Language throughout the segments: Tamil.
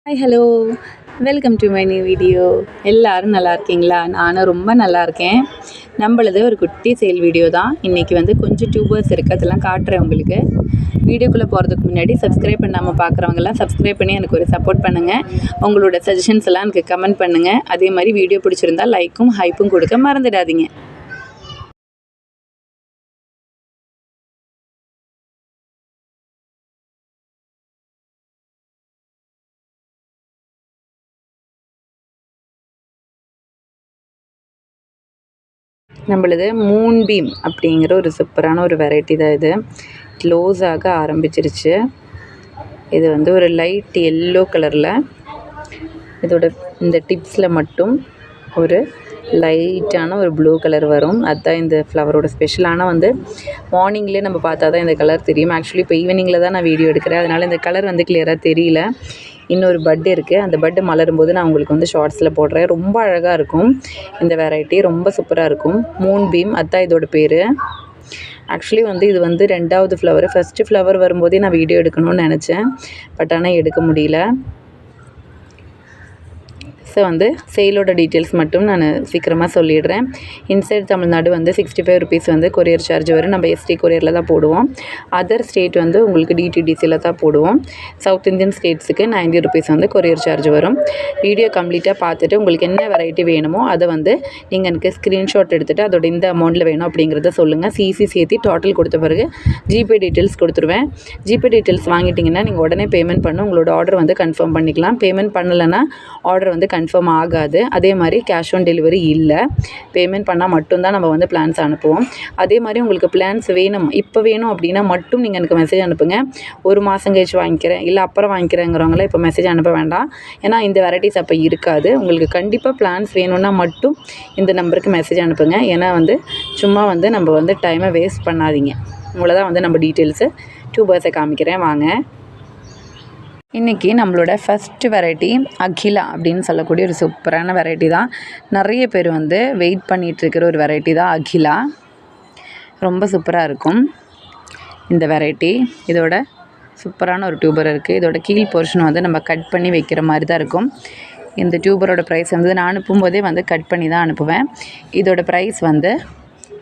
Hi hello, welcome to my new video. எல்லோரும் நல்லா இருக்கீங்களா? நானும் ரொம்ப நல்லா இருக்கேன். நம்மளது ஒரு குட்டி சேல் வீடியோ தான். இன்றைக்கி கொஞ்சம் டியூபர்ஸ் இருக்குது, அதெல்லாம் காட்டுறேன் உங்களுக்கு. வீடியோக்குள்ளே போகிறதுக்கு முன்னாடி சப்ஸ்கிரைப் பண்ணாமல் பார்க்குறவங்கலாம் சப்ஸ்கிரைப் பண்ணி எனக்கு ஒரு சப்போர்ட் பண்ணுங்கள். உங்களோட சஜஷன்ஸ் எல்லாம் எனக்கு கமெண்ட் பண்ணுங்கள். அதே மாதிரி வீடியோ பிடிச்சிருந்தால் லைக்கும் ஹைப்பும் கொடுக்க மறந்துடாதீங்க. நம்மளது மூன் பீம் அப்படிங்கிற ஒரு சூப்பரான ஒரு வெரைட்டி தான். இது க்ளோஸ் ஆக ஆரம்பிச்சிருச்சு. இது ஒரு லைட் எல்லோ கலரில், இதோட இந்த டிப்ஸில் மட்டும் ஒரு லைட்டான ஒரு ப்ளூ கலர் வரும். அதுதான் இந்த ஃப்ளவரோட ஸ்பெஷல். ஆனால் மார்னிங்லேயே நம்ம பார்த்தா தான் இந்த கலர் தெரியும். ஆக்சுவலி இப்போ ஈவினிங்கில் தான் நான் வீடியோ எடுக்கிறேன், அதனால் இந்த கலர் கிளியராக தெரியல. இன்னொரு பட் இருக்குது, அந்த பட்டு மலரும்போது நான் உங்களுக்கு ஷார்ட்ஸில் போடுறேன். ரொம்ப அழகாக இருக்கும் இந்த வெரைட்டி, ரொம்ப சூப்பராக இருக்கும். மூன் பீம் அதுதான் இதோட பேர். ஆக்சுவலி இது ரெண்டாவது ஃப்ளவர். ஃபஸ்ட்டு ஃப்ளவர் வரும்போதே நான் வீடியோ எடுக்கணும்னு நினச்சேன், பட் ஆனால் எடுக்க முடியல. ஸோ சேலோட டீட்டெயில்ஸ் மட்டும் நான் சீக்கிரமாக சொல்லிடுறேன். Inside Tamil Nadu 65 rupees courier charge வரும். நம்ம எஸ்டி கொரியரில் தான் போடுவோம். அதர் ஸ்டேட் உங்களுக்கு டிடிடிசியில் தான் போடுவோம். சவுத் இந்தியன் ஸ்டேட்ஸுக்கு 90 ருபீஸ் கொரியர் சார்ஜ் வரும். வீடியோ கம்ப்ளீட்டாக பார்த்துட்டு உங்களுக்கு என்ன வெரைட்டி வேணுமோ அதை நீங்கள் எனக்கு ஸ்க்ரீன்ஷாட் எடுத்துகிட்டு அதோட இந்த அமௌண்ட்டில் வேணும் அப்படிங்கிறத சொல்லுங்கள். சிசி சேர்த்து டோட்டல் கொடுத்த பிறகு ஜிபே டீட்டெயில்ஸ் கொடுத்துருவேன். ஜிபே டீட்டெயில்ஸ் வாங்கிட்டிங்கன்னா நீங்கள் உடனே பேமெண்ட் பண்ண உங்களோட ஆர்டர் கன்ஃபார்ம் பண்ணிக்கலாம். பேமெண்ட் பண்ணலைன்னா ஆர்டர் கன்ஃபார்ம் ஆகாது. அதே மாதிரி கேஷ் ஆன் டெலிவரி இல்லை. பேமெண்ட் பண்ணால் மட்டும்தான் நம்ம பிளான்ஸ் அனுப்புவோம். அதே மாதிரி உங்களுக்கு பிளான்ஸ் வேணும், இப்போ வேணும் அப்படின்னா மட்டும் நீங்கள் எனக்கு மெசேஜ் அனுப்புங்க. ஒரு மாதம் கழிச்சு வாங்கிக்கிறேன், இல்லை அப்புறம் வாங்கிக்கிறேங்கிறவங்களாம் இப்போ மெசேஜ் அனுப்ப வேண்டாம். ஏன்னா இந்த வெரைட்டிஸ் அப்போ இருக்காது. உங்களுக்கு கண்டிப்பாக பிளான்ஸ் வேணும்னா மட்டும் இந்த நம்பருக்கு மெசேஜ் அனுப்புங்க. ஏன்னா சும்மா நம்ம டைமை வேஸ்ட் பண்ணாதீங்க. உங்களை தான் நம்ம டீட்டெயில்ஸு டியூபர்ஸை காமிக்கிறேன் வாங்க. இன்றைக்கி நம்மளோட ஃபஸ்ட்டு வெரைட்டி அகிலா அப்படின்னு சொல்லக்கூடிய ஒரு சூப்பரான வெரைட்டி தான். நிறைய பேர் வெயிட் பண்ணிகிட்ருக்கிற ஒரு வெரைட்டி தான் அகிலா. ரொம்ப சூப்பராக இருக்கும் இந்த வெரைட்டி. இதோட சூப்பரான ஒரு டியூபர் இருக்குது. இதோட கீழ் போர்ஷன் நம்ம கட் பண்ணி வைக்கிற மாதிரி தான் இருக்கும். இந்த டியூபரோட ப்ரைஸ் நான் அனுப்பும்போதே கட் பண்ணி தான் அனுப்புவேன். இதோட ப்ரைஸ்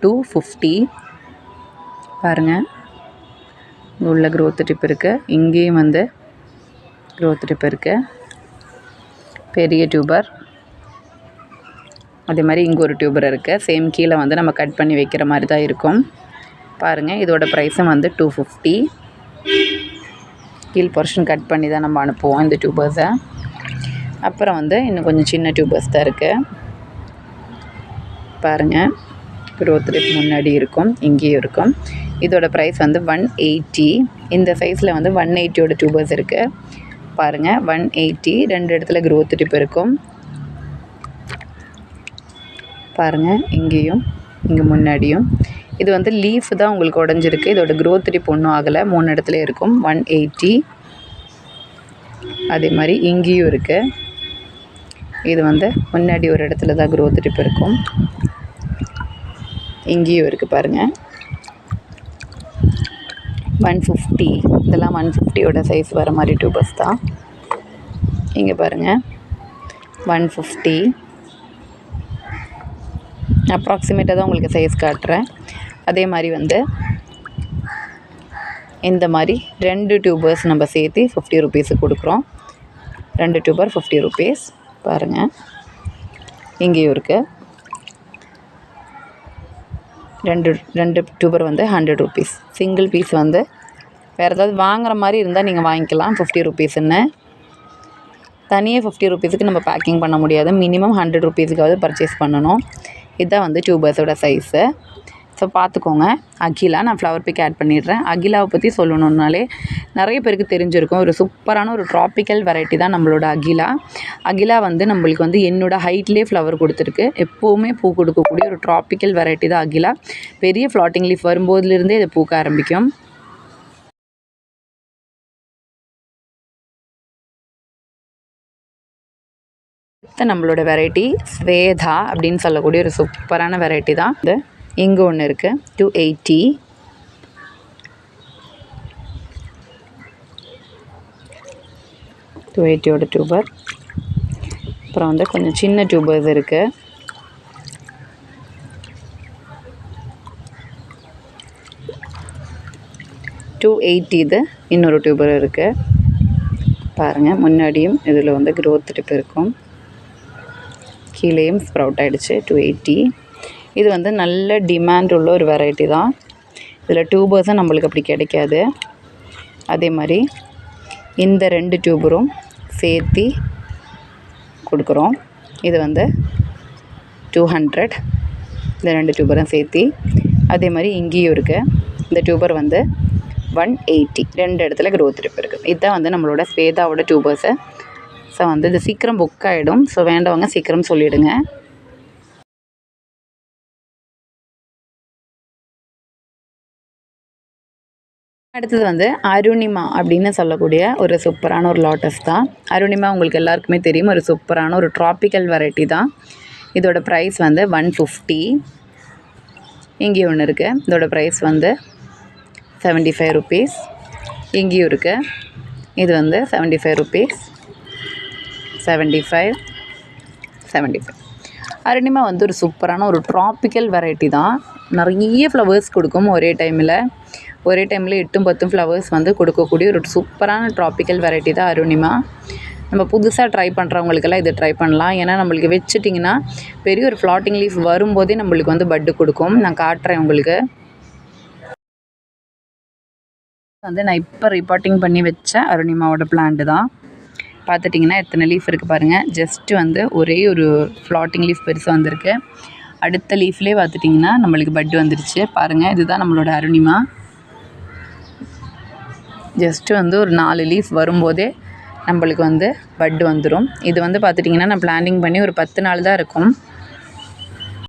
250. பாருங்கள், உள்ள க்ரோத் டிப் இருக்குது. இங்கேயும் க்ரோத் டிப் இருக்குது, பெரிய டியூபர். அதே மாதிரி இங்கே ஒரு டியூபர் இருக்குது. சேம் கீழே நம்ம கட் பண்ணி வைக்கிற மாதிரி தான் இருக்கும். பாருங்கள், இதோட ப்ரைஸும் 250. கீழ் போர்ஷன் கட் பண்ணி தான் நம்ம அனுப்புவோம் இந்த டியூபர்ஸை. அப்புறம் இன்னும் கொஞ்சம் சின்ன டியூபர்ஸ் தான் இருக்குது. பாருங்கள், க்ரோத் டிப் முன்னாடி இருக்கும், இங்கேயும் இருக்கும். இதோட ப்ரைஸ் 180. இந்த சைஸில் 180யோட டியூபர்ஸ் இருக்குது. பாருங்கள், 180. ரெண்டு இடத்துல க்ரோத் டிப் இருக்கும். பாருங்கள், இங்கேயும் இங்கே முன்னாடியும். இது லீஃப் தான் உங்களுக்கு உடஞ்சிருக்கு. இதோட க்ரோத் டிப் ஒன்றும் ஆகலை, 3 இடத்துல இருக்கும். 180. அதே மாதிரி இங்கேயும் இருக்குது. இது முன்னாடி ஒரு இடத்துல தான் க்ரோத் டிப் இருக்கும், இங்கேயும் இருக்குது. பாருங்கள், 150. இதெல்லாம் 150யோட சைஸ் வர மாதிரி டியூபர்ஸ் தான். இங்கே பாருங்கள், 150. அப்ராக்சிமேட்டாக தான் உங்களுக்கு சைஸ் காட்டுறேன். அதே மாதிரி இந்த மாதிரி 2 டியூபர்ஸ் நம்ம சேர்த்து 50 ருபீஸுக்கு கொடுக்குறோம். 2 டியூபர் 50 ருபீஸ். பாருங்கள், இங்கேயும் இருக்குது. ரெண்டு டியூபர் 100 ருபீஸ். சிங்கிள் பீஸ் வேறு ஏதாவது வாங்குகிற மாதிரி இருந்தால் நீங்கள் வாங்கிக்கலாம். 50 ருபீஸ்ன்னு தனியாக 50 ருபீஸுக்கு நம்ம பேக்கிங் பண்ண முடியாது. மினிமம் 100 ருபீஸுக்காவது பர்ச்சேஸ் பண்ணணும். இதுதான் டியூபர்ஸோட சைஸு. ஸோ பார்த்துக்கோங்க. அகிலா நான் ஃப்ளவர் பிக் ஆட் பண்ணிடுறேன். அகிலாவை பற்றி சொல்லணுன்னாலே நிறைய பேருக்கு தெரிஞ்சிருக்கும். ஒரு சூப்பரான ஒரு ட்ராபிக்கல் வெரைட்டி தான் நம்மளோட அகிலா. அகிலா நம்மளுக்கு என்னோடய ஹைட்லேயே ஃப்ளவர் கொடுத்துருக்கு. எப்போவுமே பூ கொடுக்கக்கூடிய ஒரு ட்ராபிக்கல் வெரைட்டி தான் அகிலா. பெரிய ஃப்ளாட்டிங் லீஃப் வரும்போதுலேருந்தே இது பூக்க ஆரம்பிக்கும். நம்மளோட வெரைட்டி ஸ்வேதா அப்படின்னு சொல்லக்கூடிய ஒரு சூப்பரான வெரைட்டி தான். இங்கே ஒன்று இருக்குது, 280. 280 டியூபர். அப்புறம் வந்து கொஞ்சம் சின்ன டியூபர்ஸ் இருக்குது. இது இன்னொரு டியூபர் இருக்குது பாருங்கள். முன்னாடியும் இதில் வந்து க்ரோத் டிப் இருக்கும், கீழேயும் ஸ்ப்ரவுட் ஆகிடுச்சு. 280 இது வந்து நல்ல டிமாண்ட் உள்ள ஒரு வெரைட்டி தான். இதில் டியூபர்ஸும் நம்மளுக்கு அப்படி கிடைக்காது. அதே மாதிரி இந்த 2 டியூபரும் சேர்த்து கொடுக்குறோம். இது வந்து 200, இந்த 2 டியூபரும் சேர்த்து. அதே மாதிரி இங்கேயும் இருக்குது. இந்த டியூபர் வந்து 180, 2 இடத்துல க்ரோத் டிப் இருக்குது. இதுதான் வந்து நம்மளோட ஸ்வேதாவோட டியூபர்ஸு. ஸோ வந்து இது சீக்கிரம் புக் ஆகிடும். ஸோ வேண்டவங்க சீக்கிரம் சொல்லிவிடுங்க. அடுத்தது வந்து அருணிமா அப்படின்னு சொல்லக்கூடிய ஒரு சூப்பரான ஒரு லாட்டஸ் தான். அருணிமா உங்களுக்கு எல்லாருக்குமே தெரியும், ஒரு சூப்பரான ஒரு ட்ராபிக்கல் வெரைட்டி தான். இதோட ப்ரைஸ் வந்து 150. இங்கேயும் ஒன்று இருக்குது. இதோட ப்ரைஸ் வந்து 75 ருபீஸ். இங்கேயும் இருக்குது. இது வந்து 75 ருபீஸ். 75. அருணிமா வந்து ஒரு சூப்பரான ஒரு ட்ராபிக்கல் வெரைட்டி தான். நிறைய ஃப்ளவர்ஸ் கொடுக்கும் ஒரே டைமில் 8-10 ஃப்ளவர்ஸ் வந்து கொடுக்கக்கூடிய ஒரு சூப்பரான ட்ராபிக்கல் வெரைட்டி தான் அருணிமா. நம்ம புதுசாக ட்ரை பண்ணுறவங்களுக்கெல்லாம் இதை ட்ரை பண்ணலாம். ஏன்னா நம்மளுக்கு வச்சுட்டிங்கன்னா பெரிய ஒரு ஃப்ளாட்டிங் லீஃப் வரும்போதே நம்மளுக்கு வந்து பட்டு கொடுக்கும். நான் காட்டுறேன் உங்களுக்கு. வந்து நான் இப்போ ரிப்போர்ட்டிங் பண்ணி வச்ச அருணிமாவோட பிளான்ட் தான். பார்த்துட்டிங்கன்னா எத்தனை லீஃப் இருக்குது பாருங்கள். ஜஸ்ட்டு வந்து ஒரே ஒரு ஃப்ளாட்டிங் லீஃப் பெருசாக வந்திருக்கு. அடுத்த லீஃப்லேயே பார்த்துட்டிங்கன்னா நம்மளுக்கு பட்டு வந்துருச்சு பாருங்கள். இதுதான் நம்மளோட அருணிமா. ஜஸ்ட்டு வந்து ஒரு 4 லீஃப் வரும்போதே நம்மளுக்கு வந்து பட்டு வந்துடும். இது வந்து பார்த்துட்டிங்கன்னா நான் பிளானிங் பண்ணி ஒரு 10 நாள் தான் இருக்கும்.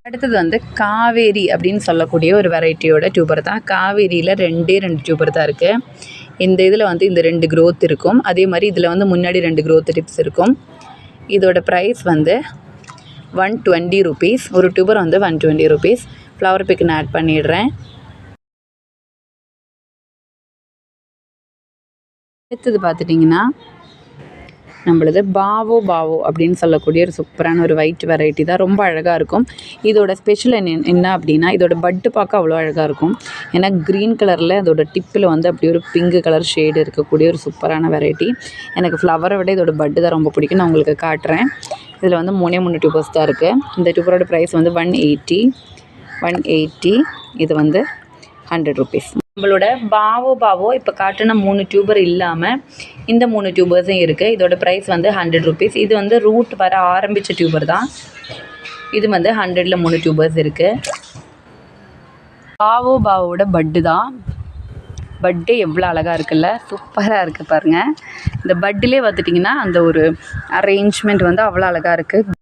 அடுத்தது வந்து காவேரி அப்படின்னு சொல்லக்கூடிய ஒரு வெரைட்டியோட டியூபர் தான். காவேரியில் 2 டியூபர் தான் இருக்குது. இந்த இதில் வந்து இந்த 2 க்ரோத் இருக்கும். அதே மாதிரி இதில் வந்து முன்னாடி 2 க்ரோத் டிப்ஸ் இருக்கும். இதோட ப்ரைஸ் வந்து 120 ருபீஸ். ஒரு டியூபர் வந்து 120 ருபீஸ். ஃப்ளவர் பிக் நான் ஆட் பண்ணிடுறேன். அடுத்தது பார்த்துட்டிங்கன்னா நம்மளது பாவோ அப்படின்னு சொல்லக்கூடிய ஒரு சூப்பரான ஒரு ஒயிட் வெரைட்டி தான். ரொம்ப அழகாக இருக்கும். இதோட ஸ்பெஷல் என்ன அப்படின்னா இதோட பட்டு பார்க்க அவ்வளோ அழகாக இருக்கும். ஏன்னா க்ரீன் கலரில் அதோட டிப்பில் வந்து அப்படி ஒரு பிங்க் கலர் ஷேடு இருக்கக்கூடிய ஒரு சூப்பரான வெரைட்டி. எனக்கு ஃப்ளவரை விட இதோட பட்டு தான் ரொம்ப பிடிக்கும். நான் உங்களுக்கு காட்டுறேன். இதில் வந்து 3 டியூபர்ஸ் தான் இருக்குது. இந்த டியூபரோட ப்ரைஸ் வந்து 180. இது வந்து 100 ருபீஸ். நம்மளோட பாவோ இப்போ காட்டின 3 டியூபர் இல்லாமல் இந்த 3 டியூபர்ஸும் இருக்குது. இதோட ப்ரைஸ் வந்து 100 ருபீஸ். இது வந்து ரூட் வர ஆரம்பித்த டியூபர் தான். இது வந்து 100ல் 3 டியூபர்ஸ் இருக்குது. பாவோட பட்டு தான். பட்டு எவ்வளோ அழகாக இருக்குல்ல, சூப்பராக இருக்குது பாருங்கள். இந்த பட்டிலே பார்த்துட்டிங்கன்னா அந்த ஒரு அரேஞ்ச்மெண்ட் வந்து அவ்வளோ அழகாக இருக்குது.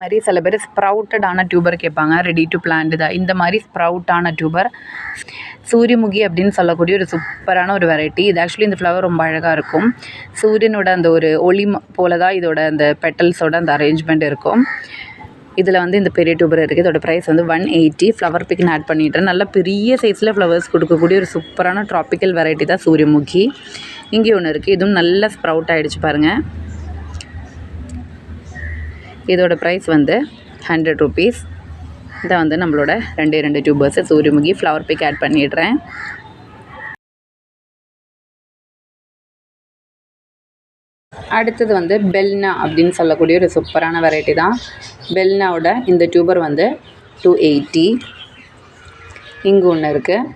மாதிரி சில பேர் ஸ்ப்ரவுட்டடான டியூபர் கேட்பாங்க. ரெடி டு பிளான்ட் தான். இந்த மாதிரி ஸ்ப்ரவுட்டான டியூபர் சூரியமுகி அப்படின்னு சொல்லக்கூடிய ஒரு சூப்பரான ஒரு வெரைட்டி. இது ஆக்சுவலி இந்த ஃப்ளவர் ரொம்ப அழகாக இருக்கும். சூரியனோட அந்த ஒரு ஒளி போல தான் இதோட அந்த பெட்டல்ஸோட அந்த அரேஞ்ச்மெண்ட் இருக்கும். இதில் வந்து இந்த பெரிய டியூபர் இருக்குது. இதோட ப்ரைஸ் வந்து 180. ஃப்ளவர் பிக்னு ஆட் பண்ணிவிட்டேன். நல்ல பெரிய சைஸில் ஃப்ளவர்ஸ் கொடுக்கக்கூடிய ஒரு சூப்பரான ட்ராபிக்கல் வெரைட்டி தான் சூரியமுகி. இங்கே ஒன்று இருக்குது. இதுவும் நல்ல ஸ்ப்ரவுட் ஆகிடுச்சு பாருங்கள். இதோட ப்ரைஸ் வந்து 100 ருபீஸ். இதை வந்து நம்மளோட 2 டியூபர்ஸு சூரியமுகி. ஃப்ளவர் பிக் ஆட் பண்ணிடுறேன். அடுத்தது வந்து பெல்னா அப்படின்னு சொல்லக்கூடிய ஒரு சூப்பரான வெரைட்டி தான். பெல்னாவோட இந்த டியூபர் வந்து 280. இங்கே ஒன்று இருக்குது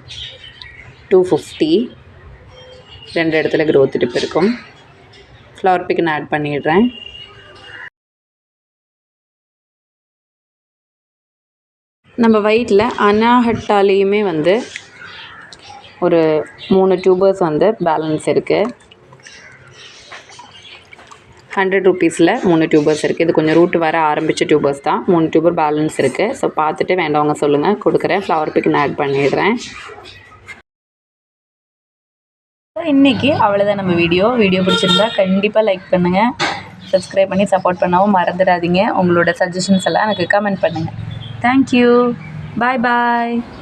250. 2 இடத்துல க்ரோத் டிப் இருக்கும். ஃப்ளவர் பிக் நான் ஆட் பண்ணிடுறேன். நம்ம வயிற்றில் அனாஹட்டாலேயுமே வந்து ஒரு 3 டியூபர்ஸ் வந்து பேலன்ஸ் இருக்குது. 100 ருபீஸில் 3 டியூபர்ஸ் இருக்குது. இது கொஞ்சம் ரூட் வர ஆரம்பித்த டியூபர்ஸ் தான். 3 டியூபர் பேலன்ஸ் இருக்குது. ஸோ பார்த்துட்டு வேண்டவங்க சொல்லுங்கள், கொடுக்குறேன். ஃப்ளவர் பிக் நான் ஆட் பண்ணிடுறேன். இன்றைக்கி அவ்வளோதான் நம்ம வீடியோ பிடிச்சிருந்தா கண்டிப்பாக லைக் பண்ணுங்கள். சப்ஸ்கிரைப் பண்ணி சப்போர்ட் பண்ணவும் மறந்துடாதீங்க. உங்களோட சஜஷன்ஸ் எல்லாம் எனக்கு கமெண்ட் பண்ணுங்கள். Thank you. Bye bye.